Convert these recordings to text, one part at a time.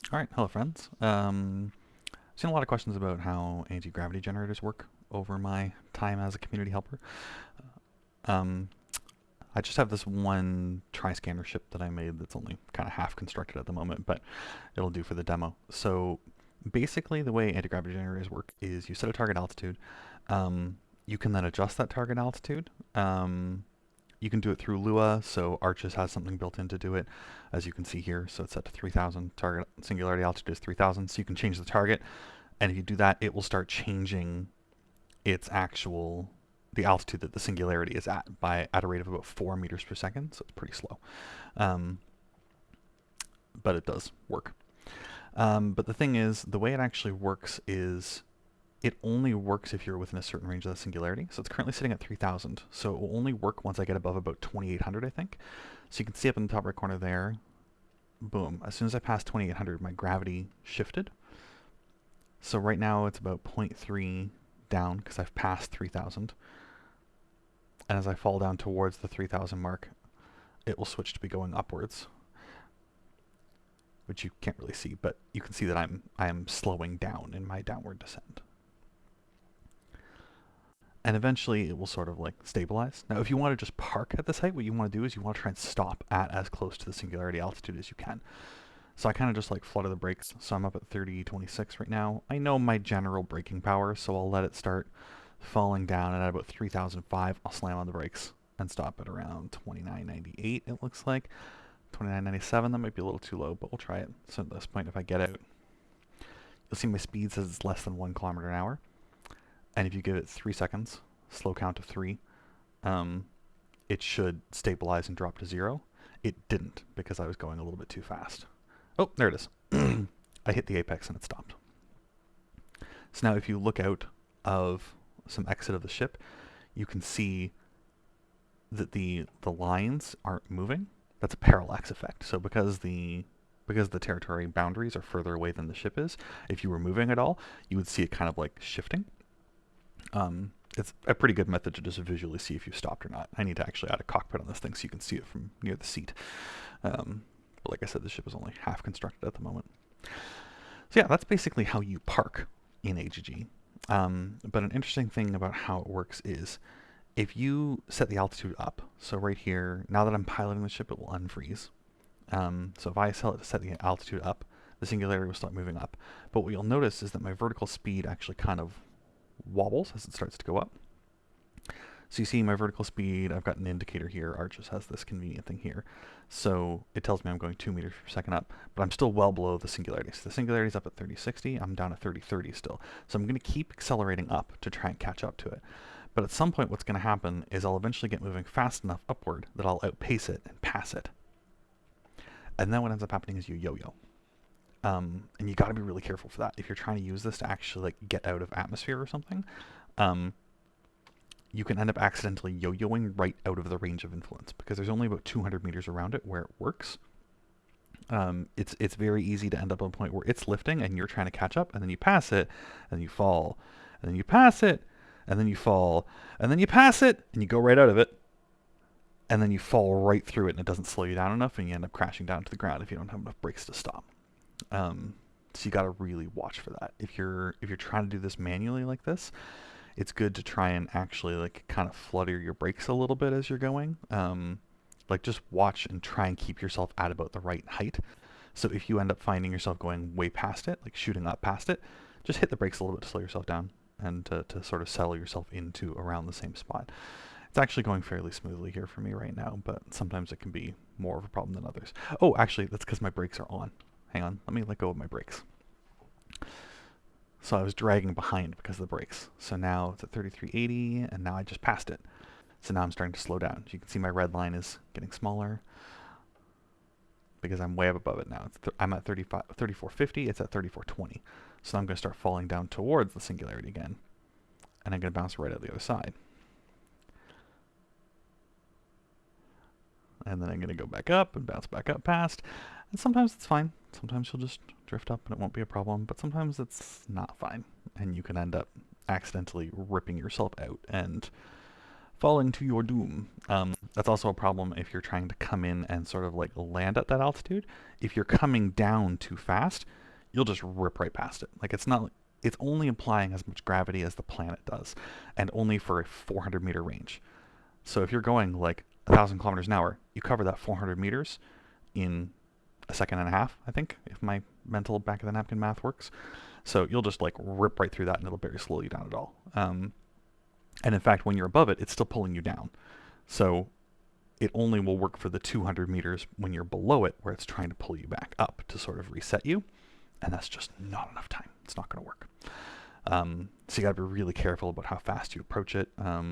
All right, hello friends. Seen a lot of questions about how anti-gravity generators work over my time as a community helper. Um, I just have this one tri-scanner ship that I made that's only kind of half constructed at the moment, but it'll do for the demo. So basically the way anti-gravity generators work is you set a target altitude. You can then adjust that target altitude. You can do it through Lua, so Arches has something built in to do it, as you can see here. So it's set to 3000, target singularity altitude is 3000, so you can change the target, and if you do that, it will start changing the altitude that the singularity is at a rate of about 4 meters per second, so it's pretty slow. Um, but it does work. But the thing is, the way it actually works is it only works if you're within a certain range of the singularity. So it's currently sitting at 3000. So it will only work once I get above about 2800, I think. So you can see up in the top right corner there, boom. As soon as I pass 2800, my gravity shifted. So right now it's about 0.3 down because I've passed 3000. And as I fall down towards the 3000 mark, it will switch to be going upwards, which you can't really see, but you can see that I'm slowing down in my downward descent. And eventually it will sort of like stabilize. Now, if you want to just park at this height, what you want to do is you want to try and stop at as close to the singularity altitude as you can. So I kind of just like flutter the brakes. So I'm up at 3026 right now. I know my general braking power, so I'll let it start falling down, and at about 3005, I'll slam on the brakes and stop at around 2998, it looks like. 2997, that might be a little too low, but we'll try it. So at this point, if I get out, you'll see my speed says it's less than 1 kilometer an hour. And if you give it 3 seconds, slow count of 3, it should stabilize and drop to 0. It didn't because I was going a little bit too fast. Oh, there it is. I hit the apex and it stopped. So now if you look out of some exit of the ship, you can see that the lines aren't moving. That's a parallax effect. So because the territory boundaries are further away than the ship is, if you were moving at all, you would see it kind of like shifting. It's a pretty good method to just visually see if you stopped or not. I need to actually add a cockpit on this thing so you can see it from near the seat. But like I said, the ship is only half constructed at the moment. So yeah, that's basically how you park in AGG. But an interesting thing about how it works is if you set the altitude up, so right here, now that I'm piloting the ship, it will unfreeze. So if I set the altitude up, the singularity will start moving up. But what you'll notice is that my vertical speed actually kind of wobbles as it starts to go up. So you see my vertical speed, I've got an indicator here, Arches has this convenient thing here. So it tells me I'm going 2 meters per second up, but I'm still well below the singularity. So the singularity is up at 3060, I'm down at 3030 still. So I'm going to keep accelerating up to try and catch up to it. But at some point what's going to happen is I'll eventually get moving fast enough upward that I'll outpace it and pass it. And then what ends up happening is you yo-yo. And you got to be really careful for that. If you're trying to use this to actually like get out of atmosphere or something, you can end up accidentally yo-yoing right out of the range of influence because there's only about 200 meters around it where it works. It's very easy to end up at a point where it's lifting and you're trying to catch up, and then you pass it, and then you fall, and then you pass it, and then you fall, and then you pass it, and you go right out of it, and then you fall right through it, and it doesn't slow you down enough, and you end up crashing down to the ground if you don't have enough brakes to stop. So you got to really watch for that. If you're trying to do this manually like this, it's good to try and actually like kind of flutter your brakes a little bit as you're going. Like just watch and try and keep yourself at about the right height. So if you end up finding yourself going way past it, like shooting up past it, just hit the brakes a little bit to slow yourself down and to sort of settle yourself into around the same spot. It's actually going fairly smoothly here for me right now, but sometimes it can be more of a problem than others. Oh, actually, that's because my brakes are on. Hang on, let me let go of my brakes. So I was dragging behind because of the brakes. So now it's at 3380, and now I just passed it. So now I'm starting to slow down. You can see my red line is getting smaller because I'm way up above it now. I'm at 3450, it's at 3420. So I'm going to start falling down towards the singularity again, and I'm going to bounce right out the other side. And then I'm going to go back up and bounce back up past. And sometimes it's fine. Sometimes you'll just drift up and it won't be a problem, but sometimes it's not fine. And you can end up accidentally ripping yourself out and falling to your doom. That's also a problem if you're trying to come in and sort of like land at that altitude. If you're coming down too fast, you'll just rip right past it. Like it's not, it's only applying as much gravity as the planet does, and only for a 400-meter range. So if you're going like 1,000 kilometers an hour, you cover that 400 meters in a second and a half, I think, if my mental back of the napkin math works. So you'll just like rip right through that, and it'll barely slow you down at all. And in fact, when you're above it, it's still pulling you down. So it only will work for the 200 meters when you're below it, where it's trying to pull you back up to sort of reset you. And that's just not enough time. It's not going to work. So you got to be really careful about how fast you approach it.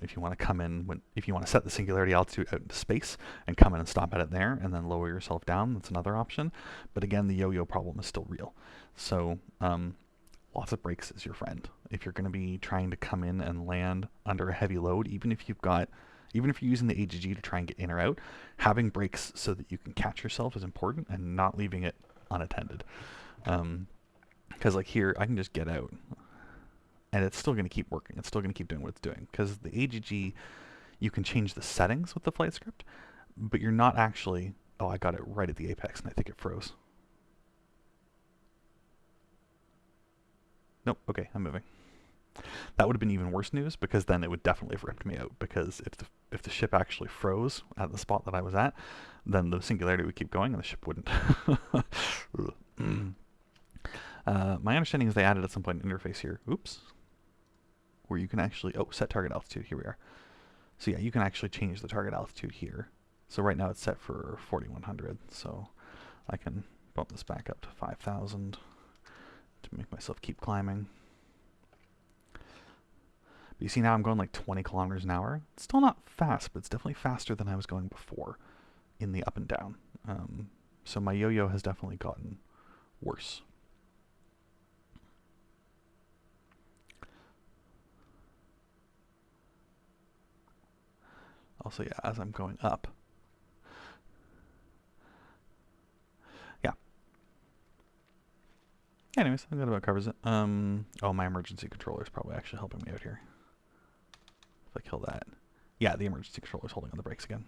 If you want to come in, if you want to set the singularity altitude out into space and come in and stop at it there, and then lower yourself down, that's another option. But again, the yo-yo problem is still real. So lots of brakes is your friend. If you're going to be trying to come in and land under a heavy load, even if you're using the AGG to try and get in or out, having brakes so that you can catch yourself is important, and not leaving it unattended. Because like here, I can just get out, and it's still going to keep working. It's still going to keep doing what it's doing. Because the AGG, you can change the settings with the flight script, but you're not actually... Oh, I got it right at the apex, and I think it froze. Nope, okay, I'm moving. That would have been even worse news, because then it would definitely have ripped me out, because if the ship actually froze at the spot that I was at, then the singularity would keep going and the ship wouldn't. My understanding is they added at some point an interface here, oops, where you can actually, oh, set target altitude, here we are. So yeah, you can actually change the target altitude here. So right now it's set for 4,100, so I can bump this back up to 5,000 to make myself keep climbing. But you see now I'm going like 20 kilometers an hour. It's still not fast, but it's definitely faster than I was going before in the up and down. So my yo-yo has definitely gotten worse. Also, yeah, as I'm going up. Yeah. Anyways, I think that about covers it. Oh, my emergency controller is probably actually helping me out here. If I kill that. Yeah, the emergency controller is holding on the brakes again.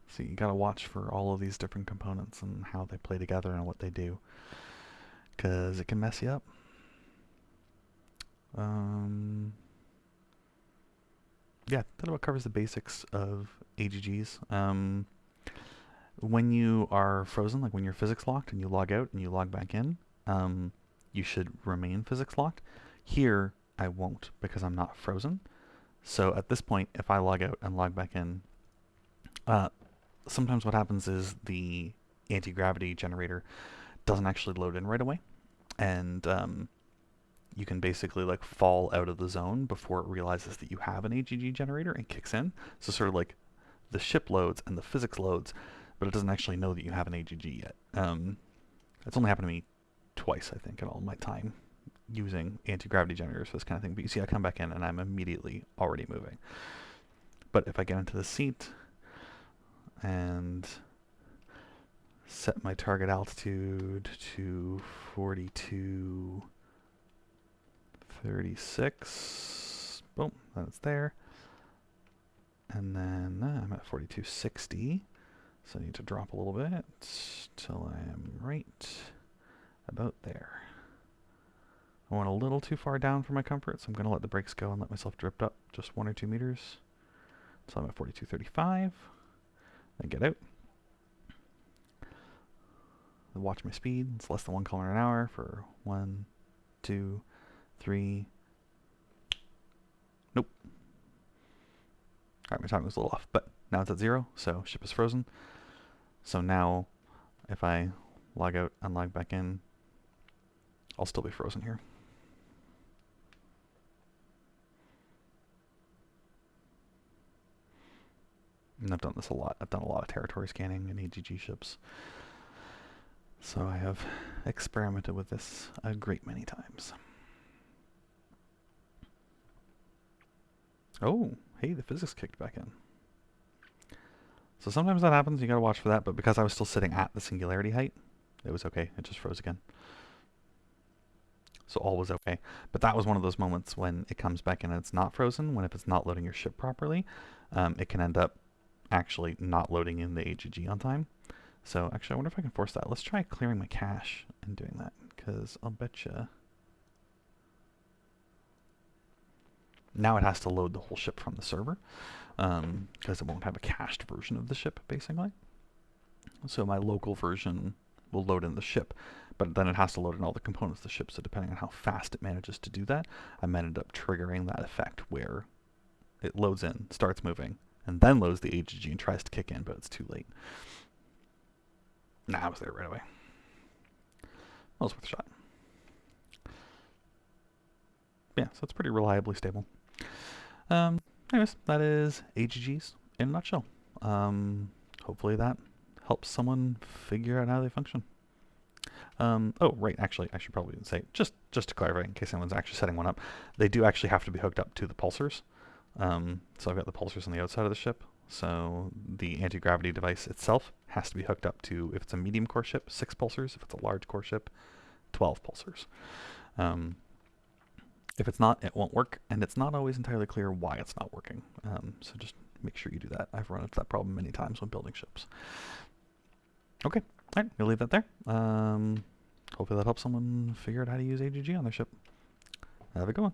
So you gotta watch for all of these different components and how they play together and what they do, because it can mess you up. Yeah, that about covers the basics of AGGs. When you are frozen, like when you're physics locked and you log out and you log back in, you should remain physics locked. Here, I won't, because I'm not frozen. So at this point, if I log out and log back in, sometimes what happens is the anti-gravity generator doesn't actually load in right away, and you can basically like fall out of the zone before it realizes that you have an AGG generator and kicks in. So sort of like the ship loads and the physics loads, but it doesn't actually know that you have an AGG yet. It's only happened to me twice, I think, in all my time using anti-gravity generators for this kind of thing. But you see I come back in and I'm immediately already moving. But if I get into the seat and set my target altitude to 4236, boom, that's there. And then I'm at 4260, so I need to drop a little bit till I am right about there. I went a little too far down for my comfort, so I'm going to let the brakes go and let myself drift up just 1 or 2 meters. So I'm at 4235. Then get out. Then watch my speed. It's less than 1 kilometer an hour for 1, 2, 3. Nope. Alright, my timing was a little off, but now it's at 0, so ship is frozen. So now, if I log out and log back in, I'll still be frozen here. And I've done this a lot. I've done a lot of territory scanning in AGG ships. So I have experimented with this a great many times. Oh, hey, the physics kicked back in. So sometimes that happens, you gotta watch for that, but because I was still sitting at the singularity height, it was okay. It just froze again. So all was okay. But that was one of those moments when it comes back in and it's not frozen, when if it's not loading your ship properly, it can end up actually not loading in the AGG on time. So actually, I wonder if I can force that. Let's try clearing my cache and doing that, because I'll bet you now it has to load the whole ship from the server, because it won't have a cached version of the ship, basically. So my local version will load in the ship, but then it has to load in all the components of the ship, so depending on how fast it manages to do that, I might end up triggering that effect where it loads in, starts moving, and then loads the AGG and tries to kick in, but it's too late. Nah, I was there right away. That was worth a shot. Yeah, so it's pretty reliably stable. Anyways, that is AGGs in a nutshell. Hopefully that helps someone figure out how they function. Oh, right, actually, I should probably say, just to clarify, in case anyone's actually setting one up, they do actually have to be hooked up to the pulsars. So I've got the pulsars on the outside of the ship. So the anti-gravity device itself has to be hooked up to, if it's a medium core ship, 6 pulsars. If it's a large core ship, 12 pulsars. If it's not, it won't work, and it's not always entirely clear why it's not working. So just make sure you do that. I've run into that problem many times when building ships. Okay, all right, we'll leave that there. Hopefully that helps someone figure out how to use AGG on their ship. Have a good one.